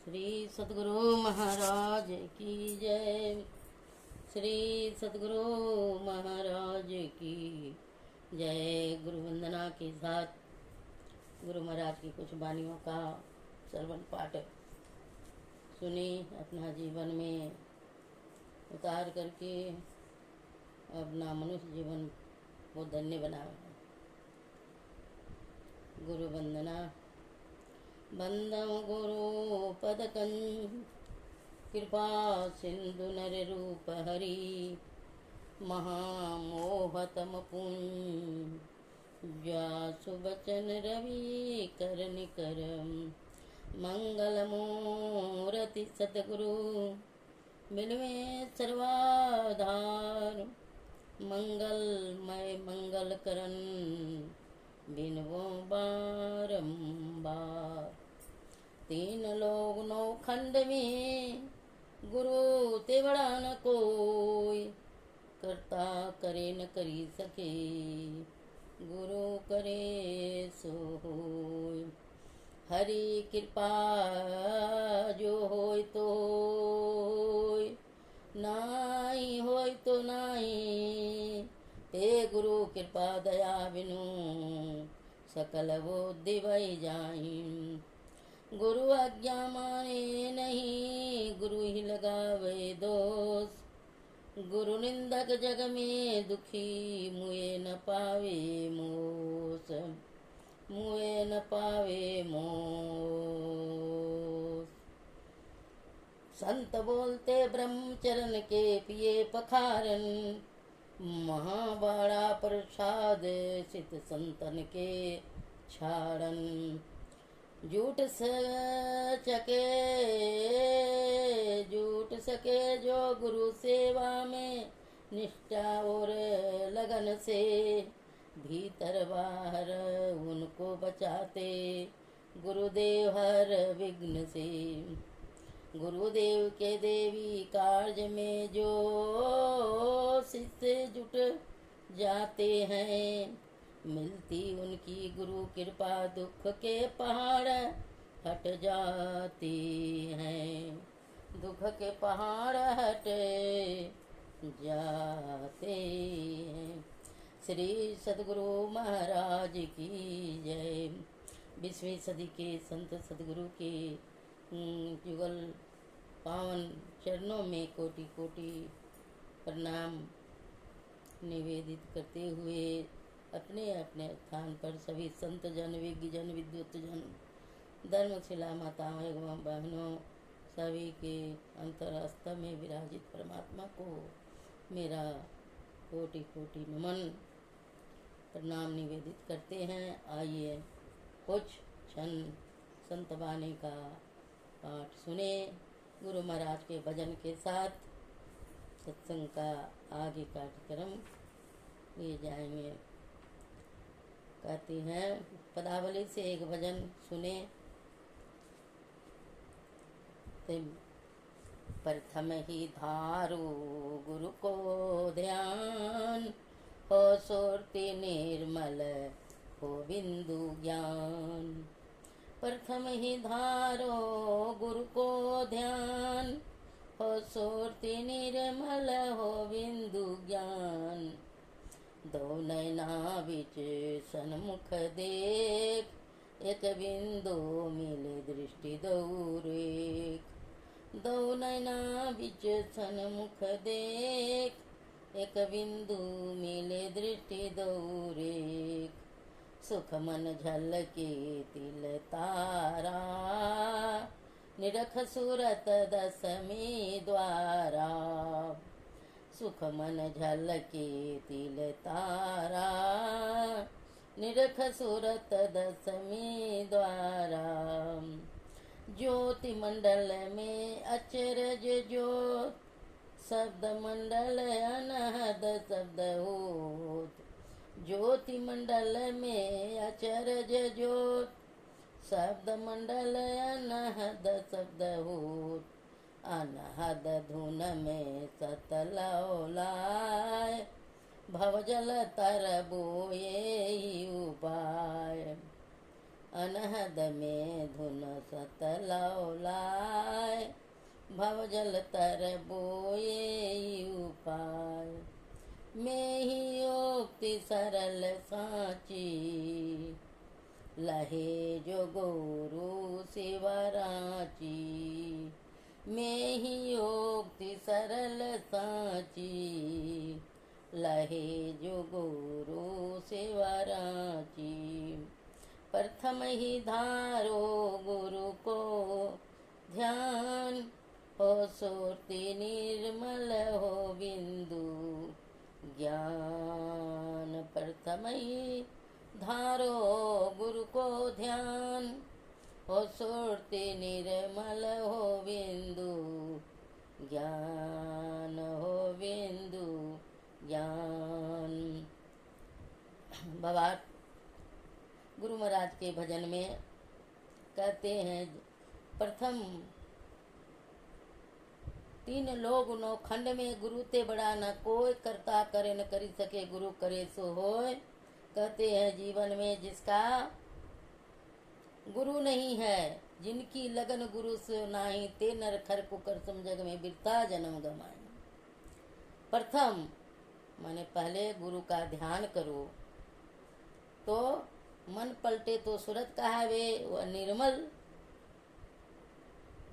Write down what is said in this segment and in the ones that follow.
श्री सद्गुरु महाराज की जय। श्री सद्गुरु महाराज की जय। गुरु वंदना के साथ गुरु महाराज की कुछ वाणियों का श्रवण पाठ सुनी, अपना जीवन में उतार करके अपना मनुष्य जीवन को धन्य बनाए। गुरु वंदना। बंदम गुरु पदकं कृपा सिंधु नर रूप हरि महामोहतम पुंज व्यासु वचन रवि कर निकर मंगल मूरति सतगुरु मिलवे सर्वाधार मंगलमय मंगल करन बिनवो बारंबार। तीन लोग नौ खंड में गुरु ते बड़ा न कोई, करता करे न करी सके गुरु करे सो होय। हरि कृपा जो होय तो नाई होय तो नाई, ते गुरु कृपा दया बिनु सकल वो दिवई जाई। गुरु आज्ञा माने नहीं गुरु ही लगावे दोष, गुरु निंदक जग में दुखी मुए न पावे मोस, मुए न पावे मोस। संत बोलते ब्रह्मचरण के पिए पखारन, महाबाड़ा प्रसाद सित संतन के छाड़न। झूठ सके जो गुरु सेवा में निष्ठा और लगन से, भीतर बाहर उनको बचाते गुरुदेव हर विघ्न से। गुरुदेव के देवी कार्य में जो शिष्य जुट जाते हैं, मिलती उनकी गुरु कृपा दुख के पहाड़ हट जाते हैं, दुख के पहाड़ हट जाते हैं। श्री सद्गुरु महाराज की जय। 20वीं सदी के संत सद्गुरु के युगल पावन चरणों में कोटि कोटि प्रणाम निवेदित करते हुए अपने अपने स्थान पर सभी संत जन, विज्ञ जन, विद्वत जन, धर्मशिला माताओं एवं बहनों सभी के अंतरस्थ में विराजित परमात्मा को मेरा कोटि कोटि नमन प्रणाम निवेदित करते हैं। आइए कुछ क्षण संत वाणी का पाठ सुने, गुरु महाराज के भजन के साथ सत्संग का आगे कार्यक्रम लिए जाएंगे। कहती हैं पदावली से एक भजन सुने। प्रथम ही धारू गुरु को ध्यान, हो सुरति निर्मल हो बिंदु ज्ञान। प्रथम ही धारो गुरु को ध्यान, हो सुरति निर्मल हो बिंदु ज्ञान। दो नैना बिच सन्मुख देख, एक बिंदु मिले दृष्टि दौरेख। दो नैना बिच सन्मुख देख, एक बिंदु मिले दृष्टि दौरेख। सुख मन झलके तिल तारा, निरख सूरत दसमी द्वारा। सुख मन झलके तिल तारा, निरख सूरत दसमी द्वारा। ज्योति मंडल में अचरज ज्योत, शब्द मंडल अनहद शब्द होत। ज्योति मंडल में अचरज ज्योत, शब्द मंडल अनहद शब्द होत। अनहद धुन में सतलौलाय, भवजल तर बोए उपाय। अनहद में धुन सतलौलाय, भव जल तर बोए उपाय। में ही योक्ति सरल साची, लहे जो गुरु शिवराची। में ही योक्ति सरल साची, लहे जो गुरु शिवराची। प्रथम ही धारो गुरु को ध्यान, हो सुरति निर्मल हो बिंदु ज्ञान। प्रथम ही धारो गुरु को ध्यान, हो सुरति निर्मल हो बिंदु ज्ञान, हो बिंदु ज्ञान। बाबा गुरु महाराज के भजन में कहते हैं, प्रथम 3 लोग 9 खंड में, गुरु ते बड़ा न कोई, करता करे न करी सके, गुरु करे सो होय। कहते हैं जीवन में जिसका गुरु नहीं है, जिनकी लगन गुरु से नाही, ते नर खर कुकर सम जग में बिरता जन्म गमाए। प्रथम माने पहले गुरु का ध्यान करो तो मन पलटे तो सूरत कहावे। वह निर्मल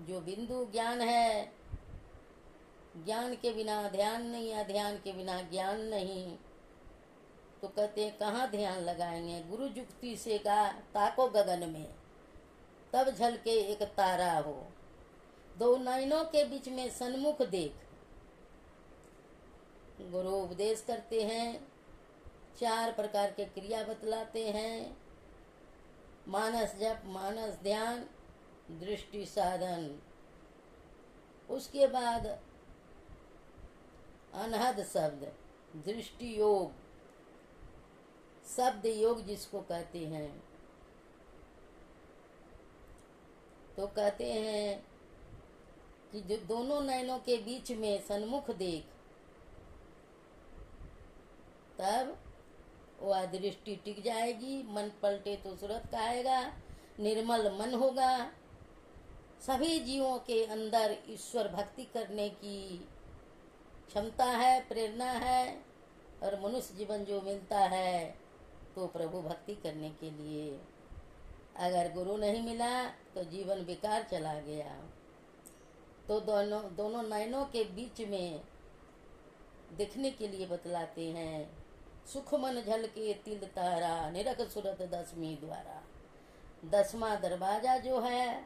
जो बिंदु ज्ञान है, ज्ञान के बिना ध्यान नहीं, या ध्यान के बिना ज्ञान नहीं। तो कहते हैं कहाँ ध्यान लगाएंगे? गुरु जुक्ति से का ताको गगन में, तब झलके एक तारा हो। 2 नयनों के बीच में सन्मुख देख। गुरु उपदेश करते हैं, 4 प्रकार के क्रिया बतलाते हैं, मानस जप, मानस ध्यान, दृष्टि साधन। उसके बाद अनहद शब्द, दृष्टि योग, शब्द योग जिसको कहते हैं। तो कहते हैं कि जो दोनों नयनों के बीच में सन्मुख देख, तब वह दृष्टि टिक जाएगी। मन पलटे तो सूरत का आएगा, निर्मल मन होगा। सभी जीवों के अंदर ईश्वर भक्ति करने की क्षमता है, प्रेरणा है, और मनुष्य जीवन जो मिलता है तो प्रभु भक्ति करने के लिए। अगर गुरु नहीं मिला तो जीवन बेकार चला गया। तो दोनों नयनों के बीच में दिखने के लिए बतलाते हैं, सुख मन झलके तिल तारा, निरख सुरत 10वीं द्वारा। 10वां दरवाजा जो है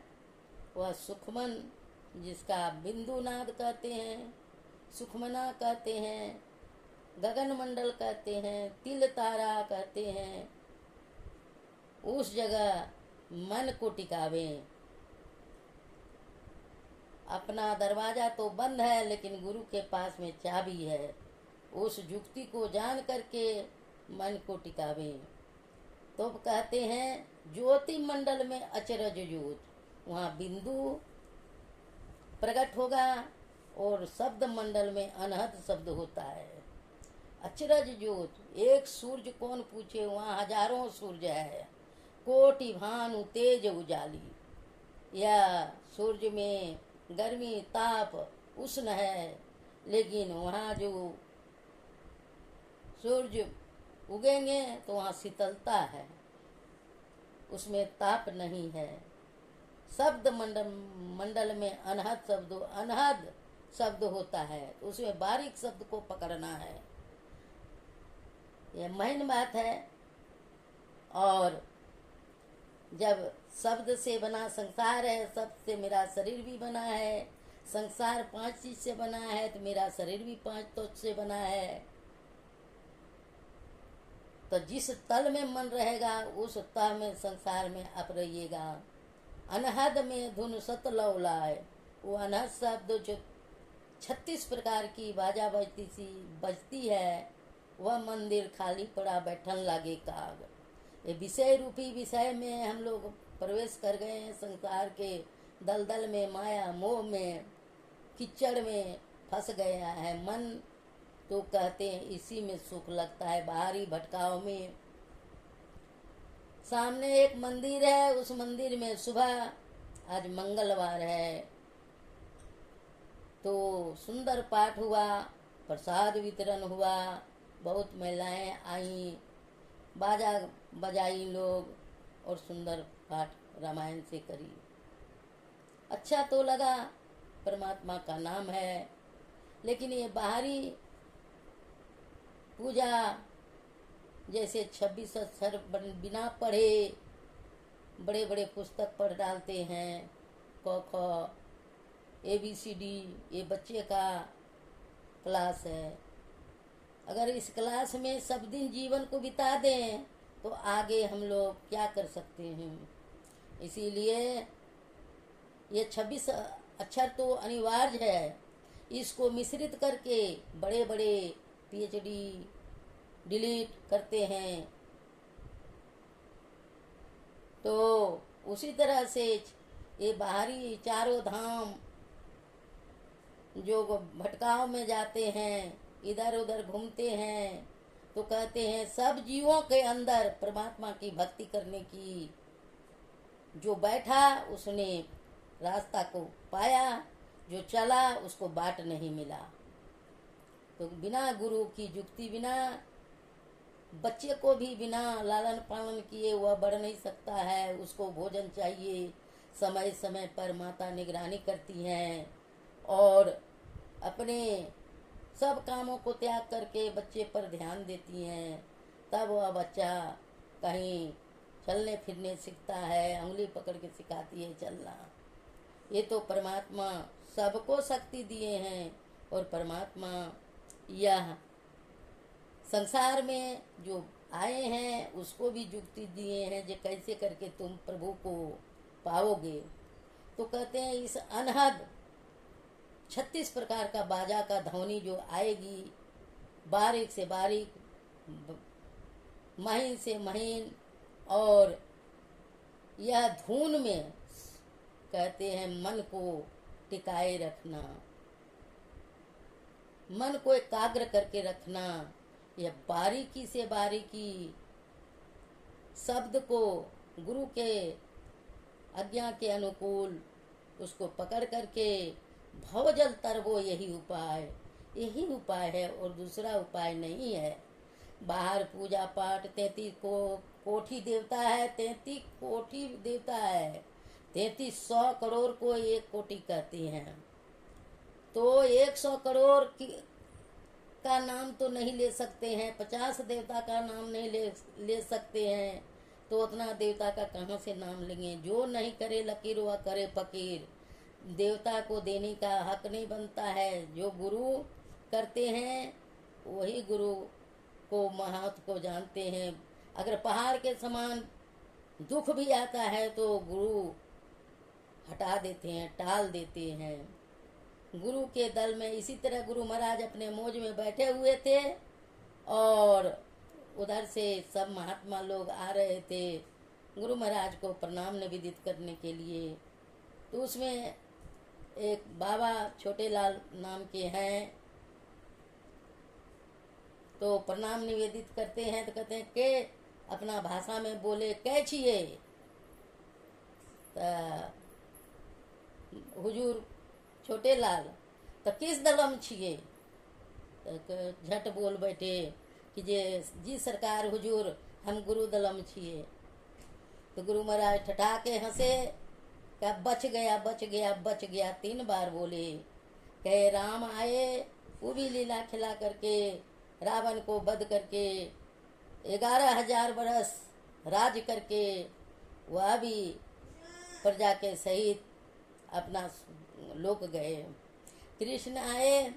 वह सुखमन, जिसका बिंदु नाद कहते हैं, सुखमना कहते हैं, गगन मंडल कहते हैं, तिल तारा कहते हैं। उस जगह मन को टिकावे। अपना दरवाजा तो बंद है, लेकिन गुरु के पास में चाबी है। उस युक्ति को जान करके मन को टिकावे। तो कहते हैं ज्योति मंडल में अचरज ज्योत, वहाँ बिंदु प्रकट होगा, और शब्द मंडल में अनहद शब्द होता है। अचरज ज्योत, एक सूर्य कौन पूछे, वहाँ हजारों सूर्य है। कोटि भानु तेज उजाली। या सूर्य में गर्मी ताप उष्ण है, लेकिन वहाँ जो सूर्य उगेंगे तो वहाँ शीतलता है, उसमें ताप नहीं है। शब्द मंडल में अनहद शब्द होता है, तो उसमें बारीक शब्द को पकड़ना है। यह महन बात है। और जब शब्द से बना संसार है, शब्द से मेरा शरीर भी बना है। संसार 5 चीज से बना है, तो मेरा शरीर भी 5 तत्व से बना है। तो जिस तल में मन रहेगा, उस तल में संसार में आप रहिएगा। अनहद में धुन सतलौलाय, वो अनहद शब्द जो 36 प्रकार की बाजा बजती है, वह मंदिर खाली पड़ा बैठन लागे काग। ये विषय रूपी विषय में हम लोग प्रवेश कर गए हैं, संसार के दलदल में, माया मोह में, कीचड़ में फंस गया है मन। तो कहते हैं इसी में सुख लगता है, बाहरी भटकाव में सामने एक मंदिर है, उस मंदिर में सुबह, आज मंगलवार है, तो सुंदर पाठ हुआ, प्रसाद वितरण हुआ, बहुत महिलाएं आई, बाजा बजाई लोग, और सुंदर पाठ रामायण से करी। अच्छा तो लगा, परमात्मा का नाम है। लेकिन ये बाहरी पूजा, जैसे 26 अक्षर बिना पढ़े बड़े बड़े पुस्तक पढ़ डालते हैं, क ख ABCD, ये बच्चे का क्लास है। अगर इस क्लास में सब दिन जीवन को बिता दें तो आगे हम लोग क्या कर सकते हैं। इसीलिए ये 26 अक्षर तो अनिवार्य है, इसको मिश्रित करके बड़े बड़े PhD डिलीट करते हैं। तो उसी तरह से ये बाहरी चारों धाम जो भटकाव में जाते हैं, इधर उधर घूमते हैं, तो कहते हैं सब जीवों के अंदर परमात्मा की भक्ति करने की जो बैठा उसने रास्ता को पाया, जो चला उसको बाट नहीं मिला। तो बिना गुरु की जुक्ति, बिना बच्चे को भी बिना लालन पालन किए वह बढ़ नहीं सकता है। उसको भोजन चाहिए, समय समय पर माता निगरानी करती हैं और अपने सब कामों को त्याग करके बच्चे पर ध्यान देती हैं। तब वह बच्चा कहीं चलने फिरने सीखता है, उंगली पकड़ के सिखाती है चलना। ये तो परमात्मा सबको शक्ति दिए हैं, और परमात्मा यह संसार में जो आए हैं उसको भी जुक्ति दिए हैं जो कैसे करके तुम प्रभु को पाओगे। तो कहते हैं इस अनहद 36 प्रकार का बाजा का ध्वनि जो आएगी, बारीक से बारीक, महीन से महीन, और यह धुन में कहते हैं मन को टिकाए रखना, मन को एकाग्र करके रखना। यह बारीकी से बारीकी शब्द को गुरु के आज्ञा के अनुकूल उसको पकड़ करके भवजल तरबो, यही उपाय है और दूसरा उपाय नहीं है। बाहर पूजा पाठ 33 कोटि देवता है, 33 कोटि देवता है, 3300 करोड़ को 1 कोटि कहते हैं। तो 100 करोड़ का नाम तो नहीं ले सकते हैं, 50 देवता का नाम नहीं ले सकते हैं, तो उतना देवता का कहाँ से नाम लेंगे। जो नहीं करे लकीर वह करे फकीर। देवता को देने का हक नहीं बनता है। जो गुरु करते हैं वही गुरु को महत्व को जानते हैं। अगर पहाड़ के समान दुख भी आता है तो गुरु हटा देते हैं, टाल देते हैं। गुरु के दल में इसी तरह गुरु महाराज अपने मौज में बैठे हुए थे और उधर से सब महात्मा लोग आ रहे थे गुरु महाराज को प्रणाम निवेदित करने के लिए। तो उसमें एक बाबा छोटे लाल नाम के हैं, तो प्रणाम निवेदित करते हैं तो कहते हैं के अपना भाषा में बोले कै छिए। हुजूर छोटे लाल तो किस दलम छिए? तो झट बोल बैठे कि जी सरकार हुजूर हम गुरु दलम छिए। तो गुरु महाराज ठठा के हंसे, क्या बच गया 3 बार बोले। कहे राम आए, वो भी लीला खिला करके रावण को वध करके 11,000 बरस राज करके वह भी प्रजा के सहित अपना लोक गए। कृष्ण आए,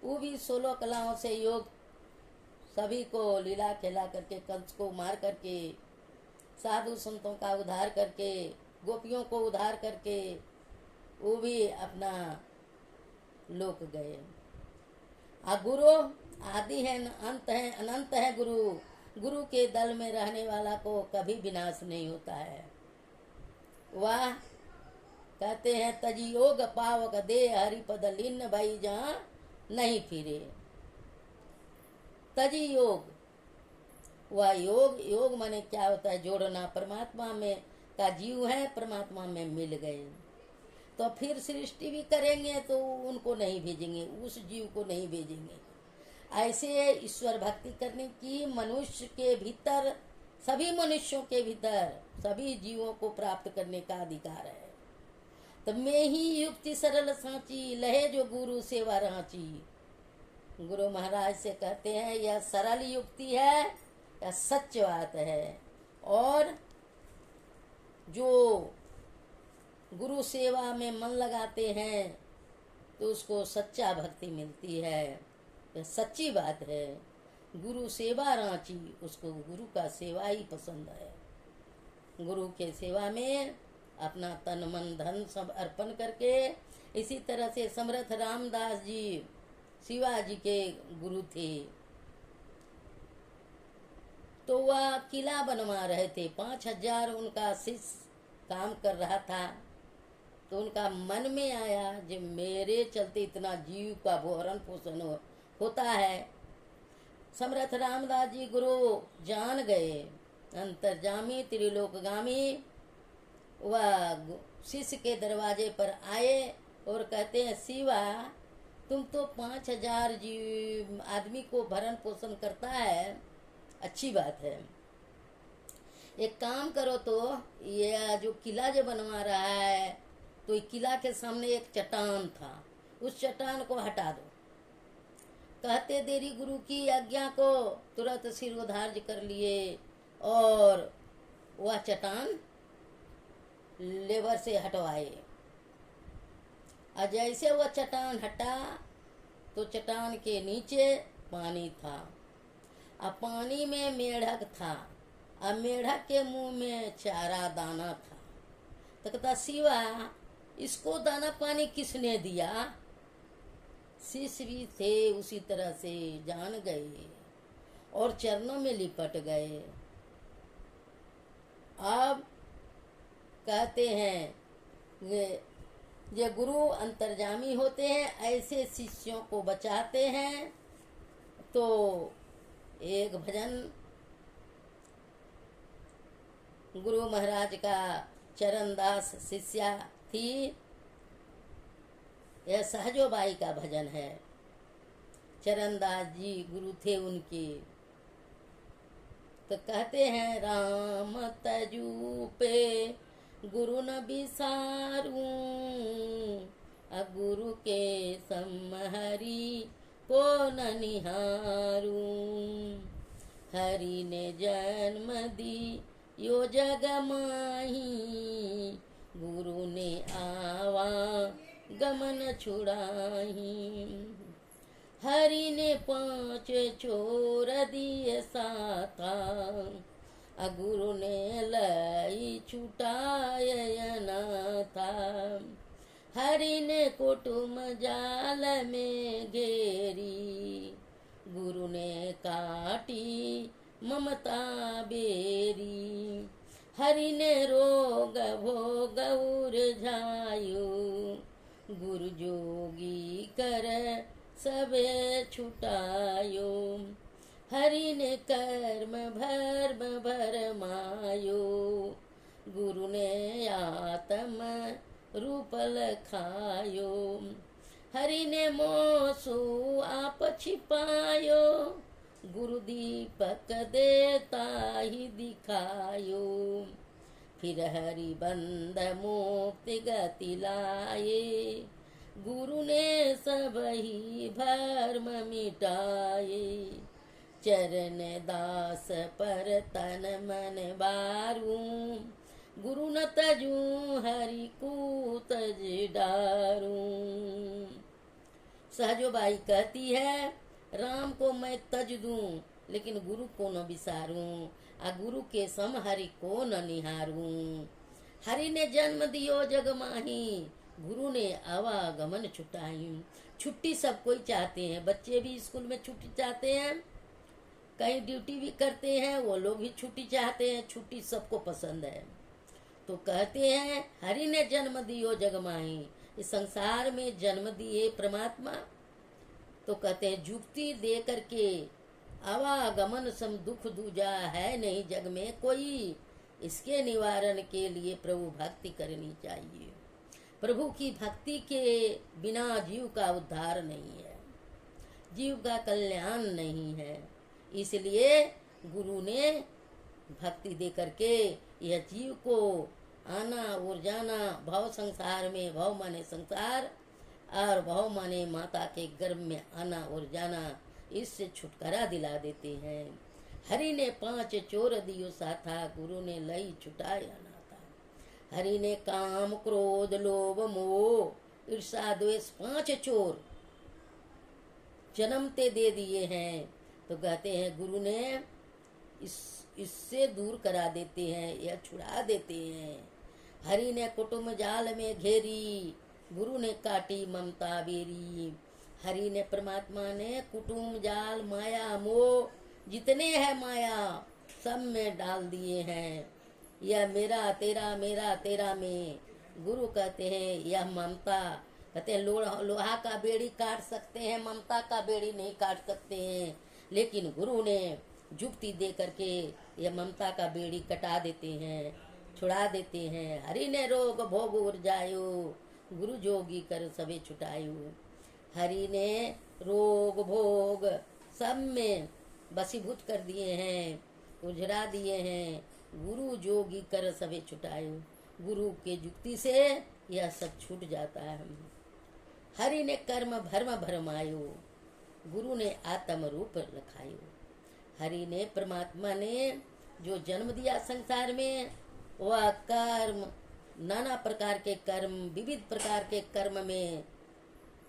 वो भी 16 कलाओं से योग सभी को लीला खेला करके कंस को मार करके साधु संतों का उद्धार करके गोपियों को उद्धार करके वो भी अपना लोक गए। गुरु आदि है, अंत है, अनंत है। गुरु के दल में रहने वाला को कभी विनाश नहीं होता है। वह कहते हैं तजी योग पावक दे हरिपद लीन भाई जहाँ नहीं फिरे। तजी योग वह योग, योग माने क्या होता है? जोड़ना। परमात्मा में का जीव है, परमात्मा में मिल गए तो फिर सृष्टि भी करेंगे तो उनको नहीं भेजेंगे, उस जीव को नहीं भेजेंगे। ऐसे ईश्वर भक्ति करने की मनुष्य के भीतर, सभी मनुष्यों के भीतर, सभी जीवों को प्राप्त करने का अधिकार है। तब में ही युक्ति सरल सांची, लहे जो गुरु सेवा रांची। गुरु महाराज से कहते हैं यह सरल युक्ति है, यह सच बात है। और जो गुरु सेवा में मन लगाते हैं तो उसको सच्चा भक्ति मिलती है, यह सच्ची बात है। गुरु सेवा रांची, उसको गुरु का सेवा ही पसंद है। गुरु के सेवा में अपना तन मन धन सब अर्पण करके, इसी तरह से समर्थ रामदास जी शिवाजी के गुरु थे, तो वह किला बनवा रहे थे। 5000 उनका शिष्य काम कर रहा था। तो उनका मन में आया जब मेरे चलते इतना जीव का भरण पोषण होता है। समर्थ रामदास जी गुरु जान गए, अंतर्जामी त्रिलोकगामी। वह शिष्य के दरवाजे पर आए और कहते हैं शिवा, तुम तो 5000 जीव आदमी को भरण पोषण करता है, अच्छी बात है। एक काम करो, तो ये जो किला जो बनवा रहा है, तो ये किला के सामने एक चट्टान था, उस चट्टान को हटा दो। कहते देरी गुरु की आज्ञा को तुरंत सिरोधार्य कर लिए और वह चट्टान लेबर से हटवाए। और जैसे वह चट्टान हटा तो चट्टान के नीचे पानी था। अब पानी में मेढक था, अब मेढक के मुंह में चारा दाना था। तो कहता शिवा, इसको दाना पानी किसने दिया? शिष्य भी थे उसी तरह से जान गए और चरणों में लिपट गए। अब कहते हैं ये गुरु अंतर्जामी होते हैं, ऐसे शिष्यों को बचाते हैं। तो एक भजन गुरु महाराज का चरणदास शिष्या थी, यह सहजोबाई का भजन है। चरणदास जी गुरु थे उनके। तो कहते हैं राम तजू पे गुरु न बिसारूं, गुरु के समहरी को न निहारूं। हरि ने जन्म दी यो जग माही, गुरु ने आवा गमन छुड़ाही। हरि ने 5 छोर दिए साथा, गुरु ने लई छुटाय अनाथा। हरि ने कुटुम जाल में घेरी, गुरु ने काटी ममता बेरी। हरि ने रोग भोग उरझायो, गुरु जोगी कर सबे छुटायो। हरि ने कर्म भर्म भरमायो, गुरु ने आत्म रूप लखायो। हरि ने मोसु आप छिपायो, गुरु दीपक देता ही दिखायो। फिर हरि बंध मुक्ति गति लाए, गुरु ने सब ही भर्म मिटाए। चरण दास पर तन मन बारूं, गुरु न तजूं हरि को तज डारूं। सहजोबाई कहती है राम को मैं तज दूं, लेकिन गुरु को न बिसारूं, गुरु के सम हरि को न निहारूं। हरि ने जन्म दियो जग माही, गुरु ने आवागमन छुटाई। छुट्टी सब कोई चाहते हैं, बच्चे भी स्कूल में छुट्टी चाहते हैं, कहीं ड्यूटी भी करते हैं, वो लोग भी छुट्टी चाहते हैं। छुट्टी सबको पसंद है। तो कहते हैं हरि ने जन्म दियो जग माही, इस संसार में जन्म दिए परमात्मा। तो कहते हैं जुक्ति दे करके आवागमन सम दुख दूजा है नहीं जग में कोई, इसके निवारण के लिए प्रभु भक्ति करनी चाहिए। प्रभु की भक्ति के बिना जीव का उद्धार नहीं है, जीव का कल्याण नहीं है। इसलिए गुरु ने भक्ति दे करके यह जीव को आना और जाना, भव संसार में, भव माने संसार और भव माने माता के गर्भ में आना और जाना, इससे छुटकारा दिला देते हैं। हरि ने 5 चोर दियो साथा, गुरु ने लई छुटाया नाता। हरि ने काम क्रोध लोभ मोह ईर्षा द्वेष 5 चोर जन्मते दे दिए हैं। तो कहते हैं गुरु ने इससे दूर करा देते हैं या छुड़ा देते हैं। हरि ने कुटुंब जाल में घेरी, गुरु ने काटी ममता बेरी। हरि ने परमात्मा ने कुटुंब जाल माया मोह जितने हैं माया सब में डाल दिए हैं। यह मेरा तेरा में। गुरु कहते हैं यह ममता, कहते हैं लोहा का बेड़ी काट सकते हैं, ममता का बेड़ी नहीं काट सकते हैं। लेकिन गुरु ने जुक्ति दे करके यह ममता का बेड़ी कटा देते हैं, छुड़ा देते हैं। हरि ने रोग भोग उर्जायो, गुरु जोगी कर सबे छुटायो। हरि ने रोग भोग सब में बसीभूत कर दिए हैं, उजरा दिए हैं। गुरु जोगी कर सबे छुटायो, गुरु के जुक्ति से यह सब छूट जाता है। हरि ने कर्म भर्म भरमायो, गुरु ने आत्म रूप लखायो। हरि ने परमात्मा ने जो जन्म दिया संसार में, वह कर्म नाना प्रकार के कर्म, विविध प्रकार के कर्म में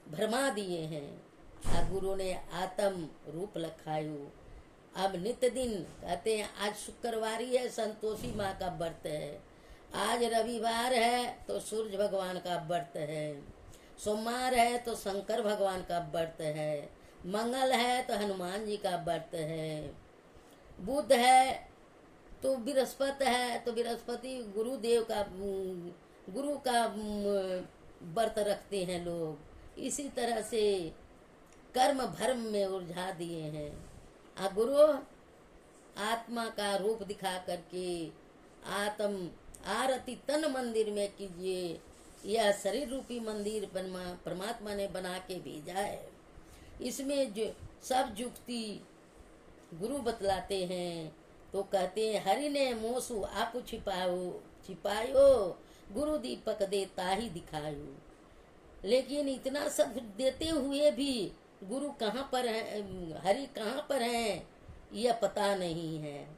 भरमा दिए हैं। गुरु ने आत्म रूप लखायो। अब नित्य दिन कहते हैं आज शुक्रवारी है, संतोषी माँ का व्रत है। आज रविवार है तो सूर्य भगवान का व्रत है। सोमवार है तो शंकर भगवान का व्रत है। मंगल है तो हनुमान जी का व्रत है। बुध है तो बृहस्पति है तो बृहस्पति गुरुदेव का गुरु का व्रत रखते हैं लोग। इसी तरह से कर्म भर्म में उलझा दिए हैं। गुरु आत्मा का रूप दिखा करके आत्म आरती तन मंदिर में कीजिए। यह शरीर रूपी मंदिर परमात्मा ने बना के भेजा है। इसमें जो सब जुक्ति गुरु बतलाते हैं। तो कहते हैं हरि ने मोसु आप छिपायो, गुरु दीपक देता ही दिखायो। लेकिन इतना सब देते हुए भी गुरु कहाँ पर है, हरि कहाँ पर है, यह पता नहीं है।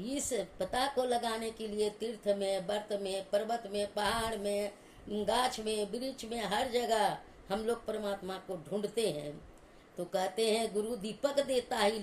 इस पता को लगाने के लिए तीर्थ में, व्रत में, पर्वत में, पहाड़ में, गाछ में, वृक्ष में, हर जगह हम लोग परमात्मा को ढूंढते हैं। तो कहते हैं गुरु दीपक देता ही